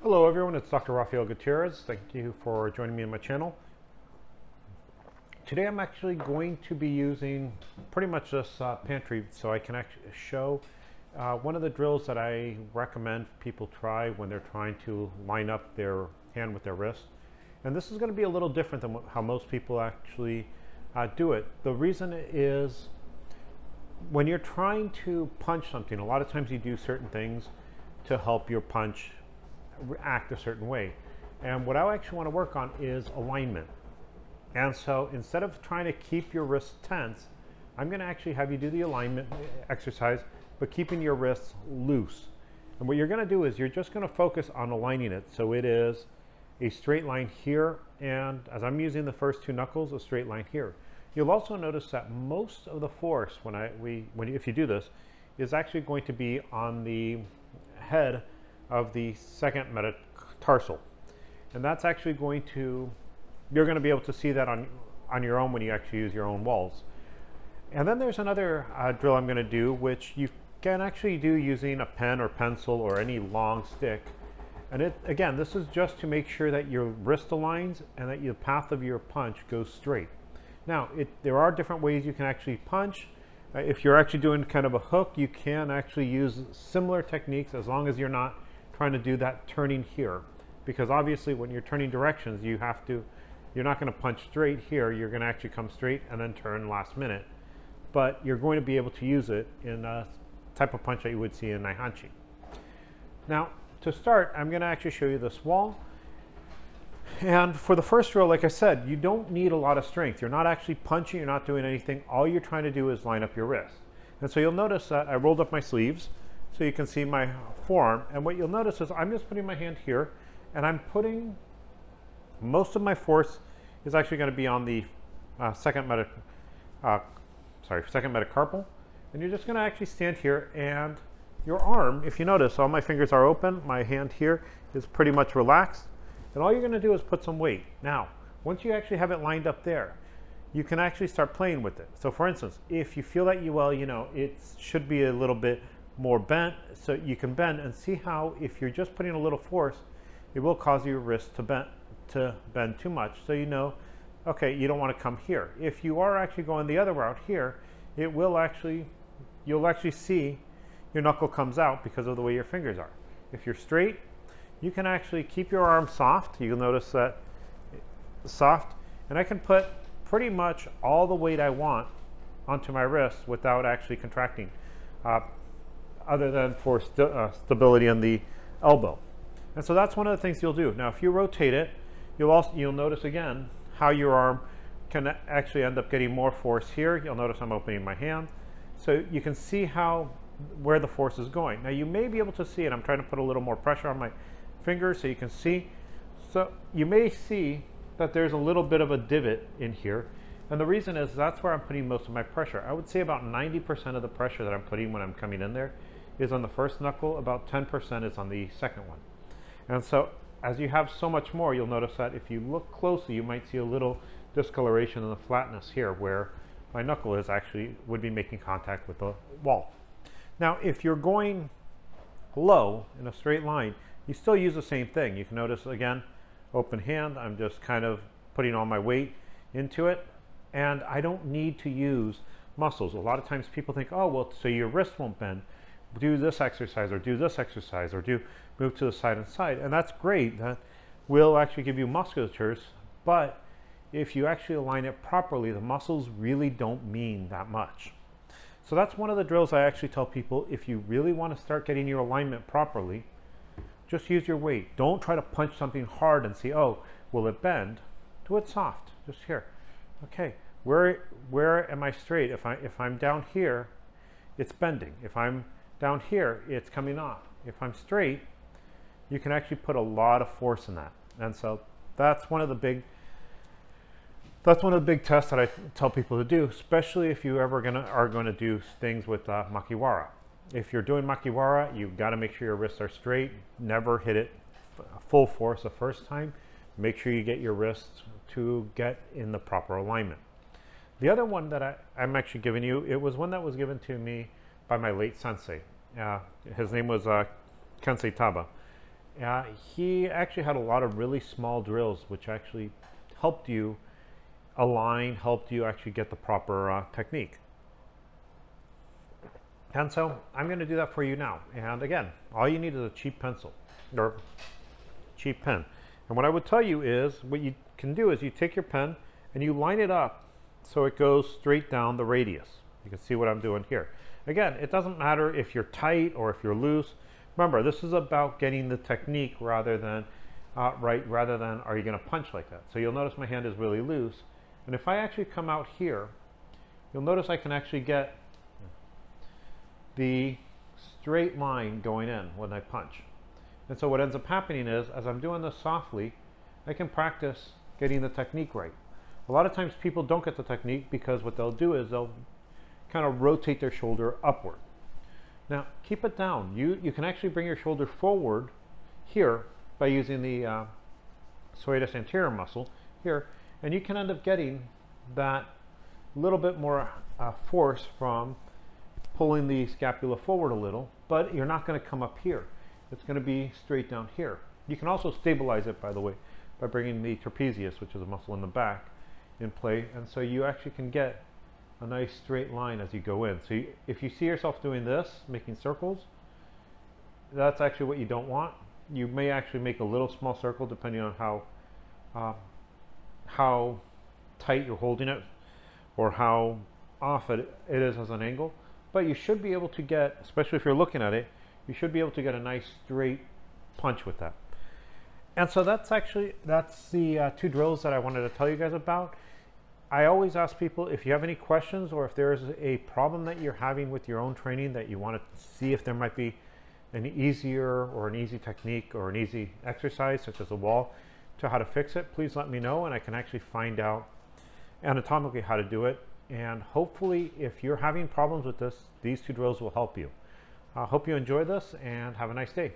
Hello everyone, it's Dr. Rafael Gutierrez. Thank you for joining me on my channel. Today I'm actually going to be using pretty much this pantry so I can actually show one of the drills that I recommend people try when they're trying to line up their hand with their wrist. And this is going to be a little different than how most people actually do it. The reason is when you're trying to punch something, a lot of times you do certain things to help your punch act a certain way. And what I actually want to work on is alignment. And so instead of trying to keep your wrists tense, I'm going to actually have you do the alignment exercise, but keeping your wrists loose. And what you're going to do is you're just going to focus on aligning it so it is a straight line here, and as I'm using the first two knuckles, a straight line here. You'll also notice that most of the force if you do this is actually going to be on the head of the second metatarsal, and that's actually you're going to be able to see that on your own when you actually use your own walls. And then there's another drill I'm going to do, which you can actually do using a pen or pencil or any long stick. And again, this is just to make sure that your wrist aligns and that the path of your punch goes straight. Now, there are different ways you can actually punch. If you're actually doing kind of a hook, you can actually use similar techniques as long as you're not trying to do that turning here, because obviously when you're turning directions you're not going to punch straight here, you're going to actually come straight and then turn last minute, but you're going to be able to use it in a type of punch that you would see in Naihanchi. Now to start, I'm going to actually show you this wall, and for the first drill, like I said, you don't need a lot of strength. You're not actually punching, you're not doing anything. All you're trying to do is line up your wrist. And so you'll notice that I rolled up my sleeves so you can see my forearm, and what you'll notice is I'm just putting my hand here, and I'm putting most of my force is actually going to be on the second metacarpal, and you're just going to actually stand here, and your arm, if you notice, all my fingers are open, my hand here is pretty much relaxed, and all you're going to do is put some weight. Now, once you actually have it lined up there, you can actually start playing with it. So for instance, if you feel that it should be a little bit more bent, so you can bend and see how if you're just putting a little force, it will cause your wrist to bend too much. So okay, you don't want to come here. If you are actually going the other route here, you'll actually see your knuckle comes out because of the way your fingers are. If you're straight, you can actually keep your arm soft. You'll notice that soft, and I can put pretty much all the weight I want onto my wrist without actually contracting, other than for stability on the elbow. And so that's one of the things you'll do. Now if you rotate it, you'll notice again how your arm can actually end up getting more force here. You'll notice I'm opening my hand, so you can see where the force is going. Now you may be able to see it. I'm trying to put a little more pressure on my fingers so you can see. So you may see that there's a little bit of a divot in here, and the reason is that's where I'm putting most of my pressure. I would say about 90% of the pressure that I'm putting when I'm coming in there is on the first knuckle, about 10% is on the second one. And so as you have so much more, you'll notice that if you look closely, you might see a little discoloration in the flatness here where my knuckle would be making contact with the wall. Now if you're going low in a straight line, you still use the same thing. You can notice again, open hand, I'm just kind of putting all my weight into it, and I don't need to use muscles. A lot of times people think, oh well, so your wrist won't bend, do this exercise or do this exercise or move to the side and side, and that's great. That will actually give you musculatures, but if you actually align it properly, the muscles really don't mean that much. So that's one of the drills I actually tell people. If you really want to start getting your alignment properly, just use your weight. Don't try to punch something hard and see, oh, will it bend? Do it soft, just here. Okay, where am I straight? If I'm down here, it's bending. If I'm down here, it's coming off. If I'm straight, you can actually put a lot of force in that. And so that's one of the big tests that I tell people to do, especially if you are going to do things with makiwara. If you're doing makiwara, you've got to make sure your wrists are straight. Never hit it full force the first time. Make sure you get your wrists to get in the proper alignment. The other one that I'm actually giving you, it was one that was given to me by my late sensei. His name was Kensei Taba. he actually had a lot of really small drills, which actually helped you align, helped you actually get the proper technique. And so I'm going to do that for you now. And again, all you need is a cheap pencil or cheap pen. And what I would tell you is, what you can do is you take your pen and you line it up so it goes straight down the radius. You can see what I'm doing here. Again, it doesn't matter if you're tight or if you're loose. Remember, this is about getting the technique rather than rather than are you going to punch like that. So you'll notice my hand is really loose. And if I actually come out here, you'll notice I can actually get the straight line going in when I punch. And so what ends up happening is, as I'm doing this softly, I can practice getting the technique right. A lot of times people don't get the technique because what they'll do is they'll kind of rotate their shoulder upward. Now keep it down. You can actually bring your shoulder forward here by using the serratus anterior muscle here, and you can end up getting that little bit more force from pulling the scapula forward a little, but you're not going to come up here. It's going to be straight down here. You can also stabilize it, by the way, by bringing the trapezius, which is a muscle in the back, in play, and so you actually can get a nice straight line as you go in. So if you see yourself doing this, making circles, that's actually what you don't want. You may actually make a little small circle depending on how tight you're holding it or how off it is as an angle. But you should be able to get, especially if you're looking at it, you should be able to get a nice straight punch with that. And so that's the two drills that I wanted to tell you guys about. I always ask people, if you have any questions or if there's a problem that you're having with your own training that you want to see if there might be an easier or an easy technique or an easy exercise such as a wall to how to fix it, please let me know and I can actually find out anatomically how to do it. And hopefully, if you're having problems with this, these two drills will help you. I hope you enjoy this and have a nice day.